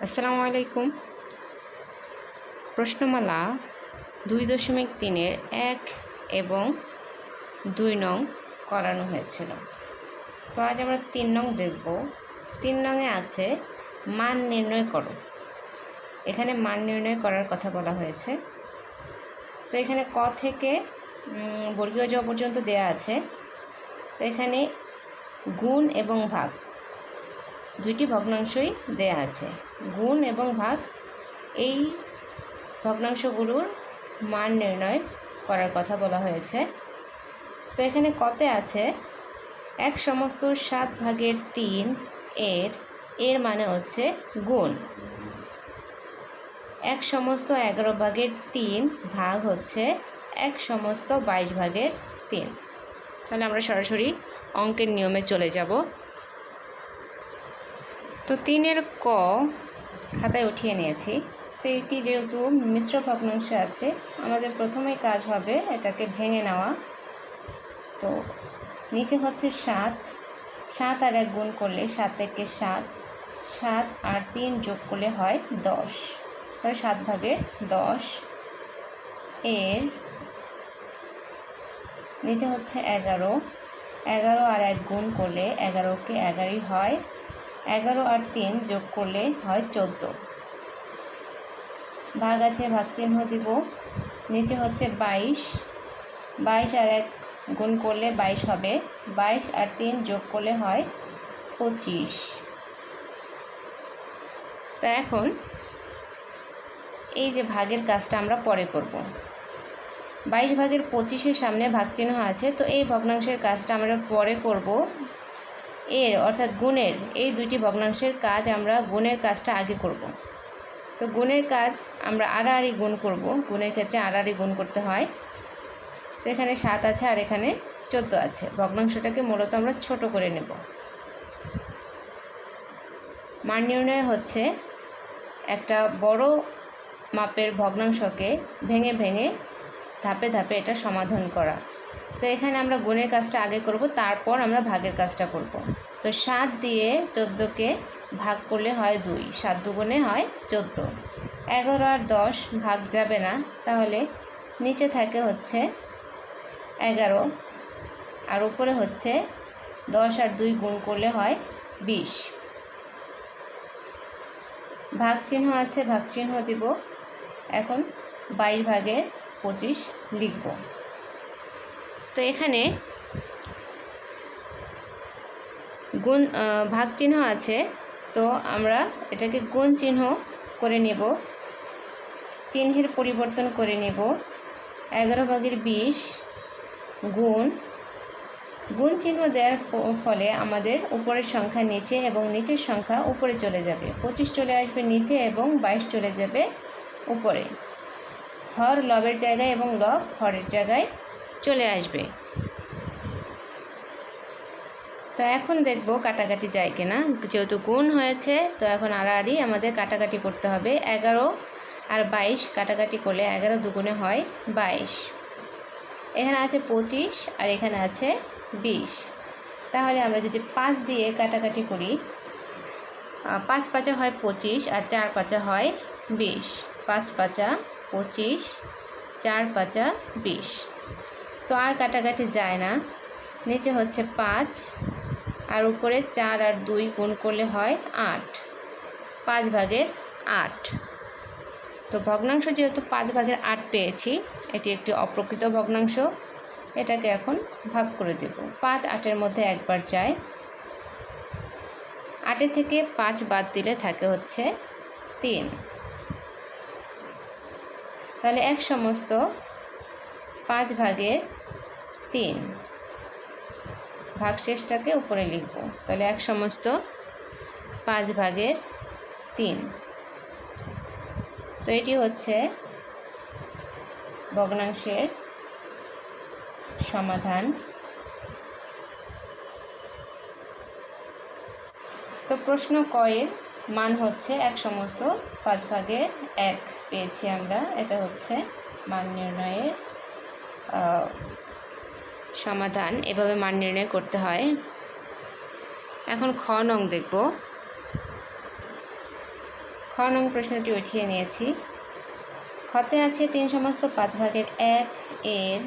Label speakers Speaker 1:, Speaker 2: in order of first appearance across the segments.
Speaker 1: আসসালামু আলাইকুম। প্রশ্নমালা 2.3-এর 1 এবং 2 নং করানো হয়েছিল। তো আজ আমরা 3 নং দেখব। 3 নংয়ে আছে মান নির্ণয় করো। এখানে মান নির্ণয় করার কথা বলা হয়েছে। তো এখানে ক থেকে বর্গীয় জ পর্যন্ত দেয়া আছে। তো এখানে গুণ এবং ভাগ দুইটি ভগ্নাংশই দেয়া আছে। গুণ এবং ভাগ এই ভগ্নাংশগুলোর মান নির্ণয় করার কথা বলা হয়েছে। তো এখানে কতে আছে 1/7/3 এর মানে হচ্ছে গুণ। 1/11/3 ভাগ হচ্ছে 1/22/3। তাহলে আমরা সরাসরি অঙ্কের নিয়মে চলে যাব। তো 3-এর ক খাতায় উঠিয়ে নিয়েছি। তো এটি যেহেতু মিশ্র ভগ্নাংশ আছে, আমাদের প্রথমেই কাজ হবে এটাকে ভেঙে নেওয়া। তো নিচে হচ্ছে 7 আর 1 গুণ করলে 7 থেকে 7, 7 আর 3 যোগ করলে হয় 10। তাহলে 7/10 এর নিচে হচ্ছে 11 আর 1 গুণ করলে 11কে 11ই হয়, 11 আর 3 যোগ করলে হয় 14। ভাগ আছে, ভাগ চিহ্ন দিব। নিচে হচ্ছে 22 আর 1 গুণ করলে 22 হবে, 22 আর 3 যোগ করলে হয় 25। তো এখন এই যে ভাগের কাজটা আমরা পরে করব। 22/25-এর সামনে ভাগ চিহ্ন আছে, তো এই ভগ্নাংশের কাজটা আমরা পরে করব। এর অর্থাৎ গুণের এই দুইটি ভগ্নাংশের কাজ আমরা গুণের কাজটা আগে করব। তো গুণের কাজ আমরা আড়াআড়ি গুণ করব। গুণের ক্ষেত্রে আড়াআড়ি গুণ করতে হয়। তো এখানে 7 আছে আর এখানে 14 আছে। ভগ্নাংশটাকে মূলত আমরা ছোট করে নেব। মান নির্ণয় হচ্ছে একটা বড় মাপের ভগ্নাংশকে ভেঙে ভেঙে ধাপে ধাপে এটা সমাধান করা। তো এখানে আমরা গুণের কাজটা আগে করব, তারপর আমরা ভাগের কাজটা করব। তো 7 দিয়ে 14কে ভাগ করলে হয় 2, 7 দুগুণে হয় 14। 11 আর 10 ভাগ যাবে না, তাহলে নিচে থাকে হচ্ছে 11 আর উপরে হচ্ছে 10 আর 2 গুণ করলে হয় 20। ভাগ চিহ্ন আছে, ভাগ চিহ্ন দিব। এখন 22/25 লিখব। তো এখানে গুণ ভাগ চিহ্ন আছে, তো আমরা এটাকে গুণ চিহ্ন করে নেব, চিহ্নের পরিবর্তন করে নেব। 11/20 গুণ চিহ্ন দেওয়ার ফলে আমাদের উপরের সংখ্যা নিচে এবং নিচের সংখ্যা উপরে চলে যাবে। 25 চলে আসবে নিচে এবং 22 চলে যাবে উপরে। হর লবের জায়গায় এবং লব হরের জায়গায় চলে আসবে। তো এখন দেখব কাটাকাটি যায় কিনা। যেহেতু গুণ হয়েছে, তো এখন আড়াআড়ি আমাদের কাটাকাটি করতে হবে। 11 আর 22 কাটাকাটি করলে 11 দুগুণে হয় 22। এখানে আছে 25 আর এখানে আছে 20। তাহলে আমরা যদি 5 দিয়ে কাটাকাটি করি, 5 পাঁচা হয় 25 আর 4 পাঁচা হয় 20। 5 পাঁচা 25, 4 পাঁচা 20। তো আর কাটাকাটি যায় না। নিচে হচ্ছে 5 আর উপরে 4 আর 2 গুণ করলে হয় 8, 5/8। তো ভগ্নাংশ যেহেতু 5/8 পেয়েছি, এটি একটি অপ্রকৃত ভগ্নাংশ। এটাকে এখন ভাগ করে দেব। 5 8-এর মধ্যে একবার যায়। 8 থেকে 5 বাদ দিলে থাকে হচ্ছে 3। তাহলে 1/5/3 ভাগশেষটাকে উপরে লিখব। তাহলে 1/5/3। তো এটি হচ্ছে ভগ্নাংশের সমাধান। তো প্রশ্ন কয়ের মান হচ্ছে 1/5/1 পেয়েছি আমরা। এটা হচ্ছে মান নির্ণয়ের সমাধান। এভাবে মান নির্ণয় করতে হয়। এখন খ নং দেখব। খ নং প্রশ্নটি উঠিয়ে নিয়েছি। খতে আছে 3 সমস্ত 5 ভাগের 1 এর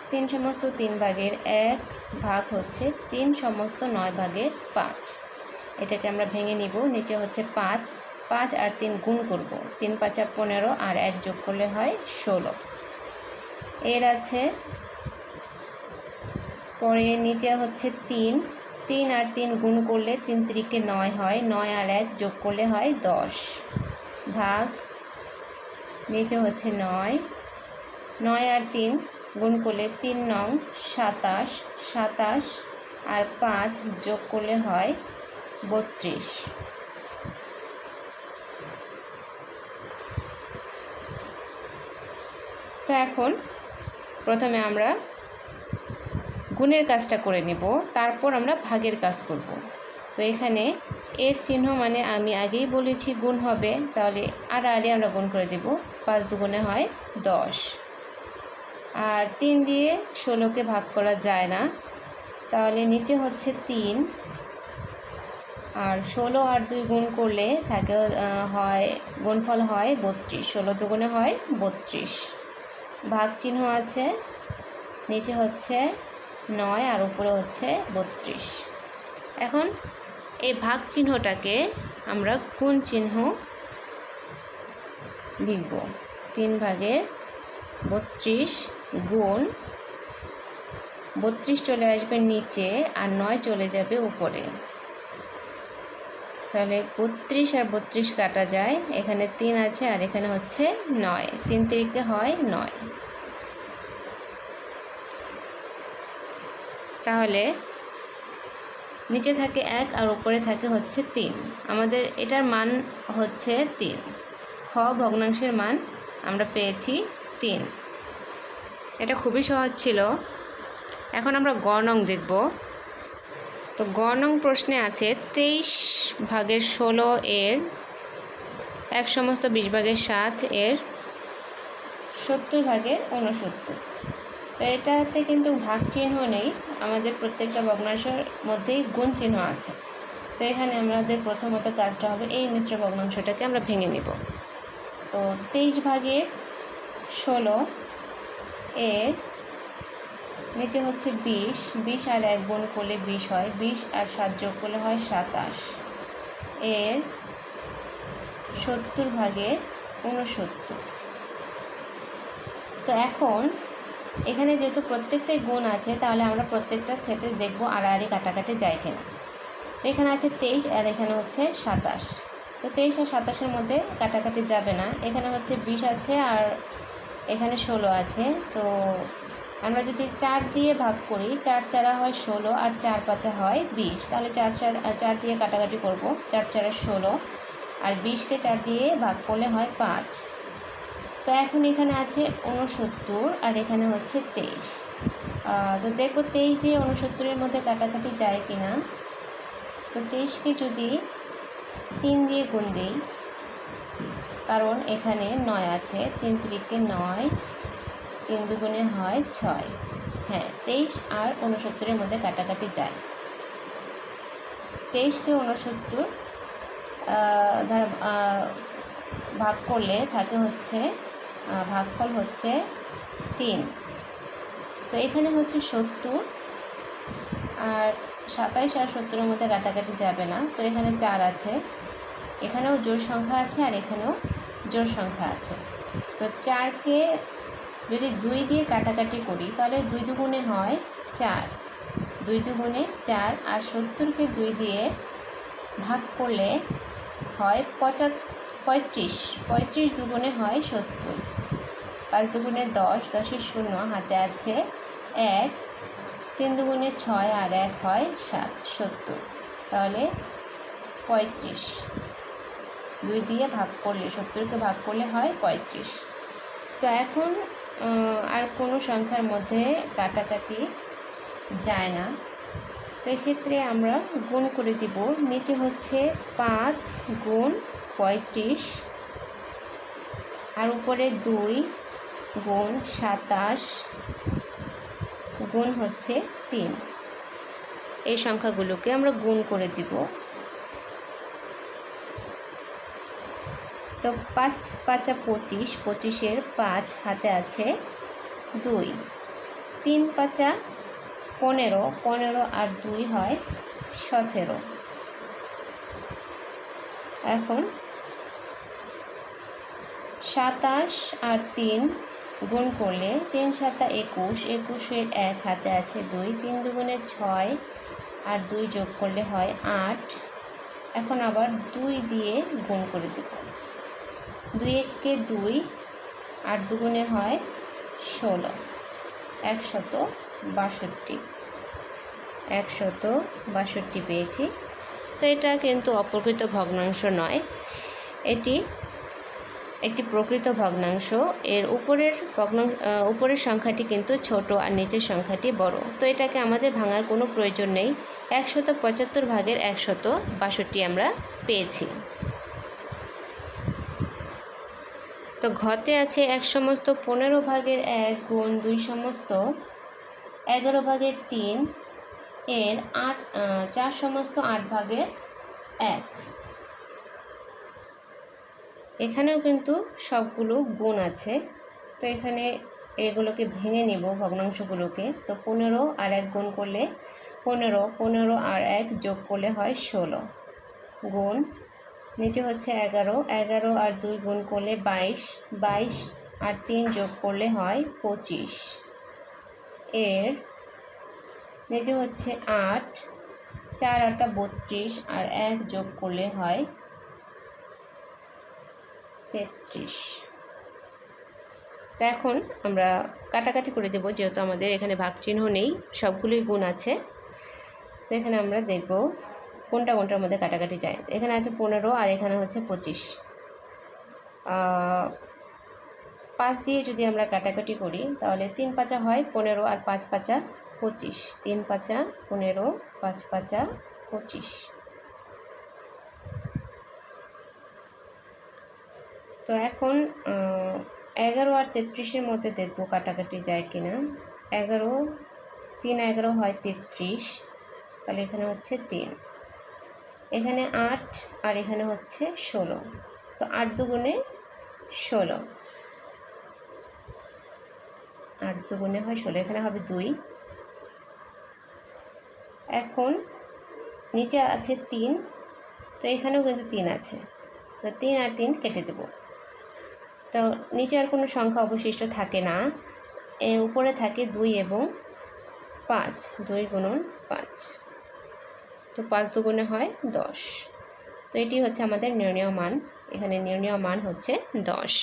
Speaker 1: 3 সমস্ত 3 ভাগের 1 ভাগ হচ্ছে 3 সমস্ত 9 ভাগের 5। এটাকে আমরা ভেঙে নিব। নিচে হচ্ছে 5 আর 3 গুণ করব, 3 5 15 আর 1 যোগ করলে হয় 16। এর আছে পরে নিচে হচ্ছে 3 আর 3 গুণ করলে 3 3 9 হয়, 9 আর 1 যোগ করলে হয় 10 ভাগ নিচে হচ্ছে 9 আর 3 গুণ করলে 3 নং 27 আর 5 যোগ করলে হয় 32। তো এখন প্রথমে আমরা গুণের কাজটা করে নেব, তারপর আমরা ভাগের কাজ করব। তো এখানে এর চিহ্ন মানে আমি আগেই বলেছি গুণ হবে, তাহলে আড়াআড়ি আমরা গুণ করে দেব। 5 দুগুণে হয় 10 আর 3 দিয়ে 16কে ভাগ করা যায় না, তাহলে নিচে হচ্ছে 3 আর 16 আর 2 গুণ করলে থাকে হয় গুণফল হয় 32। 16 দুগুণে হয় 32। ভাগ চিহ্ন আছে, নিচে হচ্ছে 9 আর উপরে হচ্ছে 32। এখন এই ভাগ চিহ্নটাকে আমরা গুণ চিহ্ন লিখব। 3 ভাগের 32 গুণ 32 চলে আসবে নিচে আর 9 চলে যাবে উপরে। তাহলে 32 আর 32 কাটা যায়, এখানে 3 আছে আর এখানে হচ্ছে 9, 3 3 হয় 9। তাহলে নিচে থাকে 1 আর উপরে থাকে হচ্ছে 3। আমাদের এটার মান হচ্ছে 3। খ ভগ্নাংশের মান আমরা পেয়েছি 3। এটা খুবই সহজ ছিল। এখন আমরা গ নং দেখব। তো গ নং প্রশ্নে আছে 23 ভাগের 16 এর 1 সমস্ত 20 ভাগের 7 এর 70 ভাগের 69। তো এটাতে কিন্তু ভাগ চিহ্ন নেই, আমাদের প্রত্যেকটা ভগ্নাংশের মধ্যেই গুণ চিহ্ন আছে। তো এখানে আমাদের প্রথমত কাজটা হবে এই মিশ্র ভগ্নাংশটাকে আমরা ভেঙে নেব। তো 23 ভাগের 16 এর নিচে হচ্ছে 20 আর 1 গুণ করলে 20 হয়, 20 আর 7 যোগ করলে হয় 27 এর 70 ভাগের 69। তো এখন এখানে যেহেতু প্রত্যেকটাই গুণ আছে, তাহলে আমরা প্রত্যেকটা ক্ষেত্রে দেখব আড়াআড়ি কাটাকাটি যায় কিনা। তো এখানে আছে 23 আর এখানে হচ্ছে 27। তো 23 আর 27-এর মধ্যে কাটাকাটি যাবে না। এখানে হচ্ছে 20 আছে আর এখানে 16 আছে। তো আমরা যদি 4 দিয়ে ভাগ করি, 4 4 হয় 16 আর 4 5 হয় 20। তাহলে 4 দিয়ে কাটাকাটি করব, 4 4 16 আর 20কে 4 দিয়ে ভাগ করলে হয় 5। তো এখন এখানে আছে 69 আর এখানে হচ্ছে 23। তো দেখব 23 দিয়ে 69-এর মধ্যে কাটাকাটি যায় কিনা। তো 23কে যদি 3 দিয়ে গুণ দিই, কারণ এখানে 9 আছে, 3 3 9, 3 দুগুণে হয় 6। হ্যাঁ, 23 আর 69-এর মধ্যে কাটাকাটি যায়। 23কে 69 দ্বারা ভাগ করলে থাকে হচ্ছে ভাগফল হচ্ছে 3। তো এখানে হচ্ছে 70 আর 27 আর 70-এর মধ্যে কাটাকাটি যাবে না। তো এখানে 4 আছে, এখানেও জোড় সংখ্যা আছে আর এখানেও জোড় সংখ্যা আছে। তো 4কে যদি 2 দিয়ে কাটাকাটি করি, তাহলে 2 দুগুণে হয় 4, 2 দুগুণে 4 আর 70কে 2 দিয়ে ভাগ করলে হয় 35, 35 দুগুণে হয় 70, 5 দুগুণে 10, 10-এর 0 হাতে আছে 1, 3 দুগুণে 6 আর 1 হয় 7, 70। তাহলে 35, 2 দিয়ে ভাগ করলে 70কে ভাগ করলে হয় 35। তো এখন আর কোনো সংখ্যার মধ্যে কাটাকাটি যায় না। তো এক্ষেত্রে আমরা গুণ করে দিব। নিচে হচ্ছে 5 গুণ 35 আর উপরে 2 গুণ 27 গুণ হচ্ছে 3। এই সংখ্যাগুলোকে আমরা গুণ করে দিব। তো 5 5 25, 25-এর 5 হাতে আছে 2, 3 5 15, 15 আর 2 হয় 17। এখন 27 আর 3 গুণ করলে 3 7 21, 21-এর 1 হাতে আছে 2, 3 দুগুণে 6 আর 2 যোগ করলে হয় 8। এখন আবার 2 দিয়ে গুণ করে দেব। 2 1-কে 2, 8 দুগুণে হয় 16, 162। 162 পেয়েছি। তো এটা কিন্তু অপ্রকৃত ভগ্নাংশ নয়, এটি একটি প্রকৃত ভগ্নাংশ। এর উপরের সংখ্যাটি কিন্তু ছোট আর নিচের সংখ্যাটি বড়। তো এটাকে আমাদের ভাঙার কোনো প্রয়োজন নেই। 175 ভাগের 162 আমরা পেয়েছি। তো ঘতে আছে 1 সমস্ত 15 ভাগের 1 গুণ 2 সমস্ত 11 ভাগের 3 এর 4 সমস্ত 8 ভাগের 1। এখানেও কিন্তু সবগুলো গুণ আছে। তো এখানে এগুলোকে ভেঙে নেব ভগ্নাংশগুলোকে। তো 15 আর 1 গুণ করলে 15, 15 আর 1 যোগ করলে হয় 16, গুণ নিচে হচ্ছে 11, 11 আর 2 গুণ করলে 22, 22 আর 3 যোগ করলে হয় 25। এর নিচে হচ্ছে 8, 4 8 32 আর 1 যোগ করলে হয় 33। তো এখন আমরা কাটাকাটি করে দেব, যেহেতু আমাদের এখানে ভাগ চিহ্ন নেই, সবগুলোই গুণ আছে। তো এখানে আমরা দেখব কোনটা কোনটার মধ্যে কাটাকাটি যায়। এখানে আছে 15 আর এখানে হচ্ছে 25। 5 দিয়ে যদি আমরা কাটাকাটি করি তাহলে 3 5 হয় 15 আর 5 5 25, 3 5 15, 5 5 25। তো এখন 11 আর 33-এর মধ্যে দেখব কাটাকাটি যায় কিনা। 11, 3 11 হয় 33, তাহলে এখানে হচ্ছে 3, এখানে 8 আর এখানে হচ্ছে 16। তো 8 দুগুণে 16, 8 দুগুণে হয় 16, এখানে হবে 2। এখন নিচে আছে 3, তো এখানেও কিন্তু 3 আছে। তো 3 আর 3 কেটে দেব। তো নিচে আর কোনো সংখ্যা অবশিষ্ট থাকে না, এর উপরে থাকে 2 এবং 5, 2 গুণন 5। তো 5 দুগুণে হয় 10। তো এটি হচ্ছে আমাদের নির্ণেয় মান। এখানে নির্ণেয় মান হচ্ছে 10।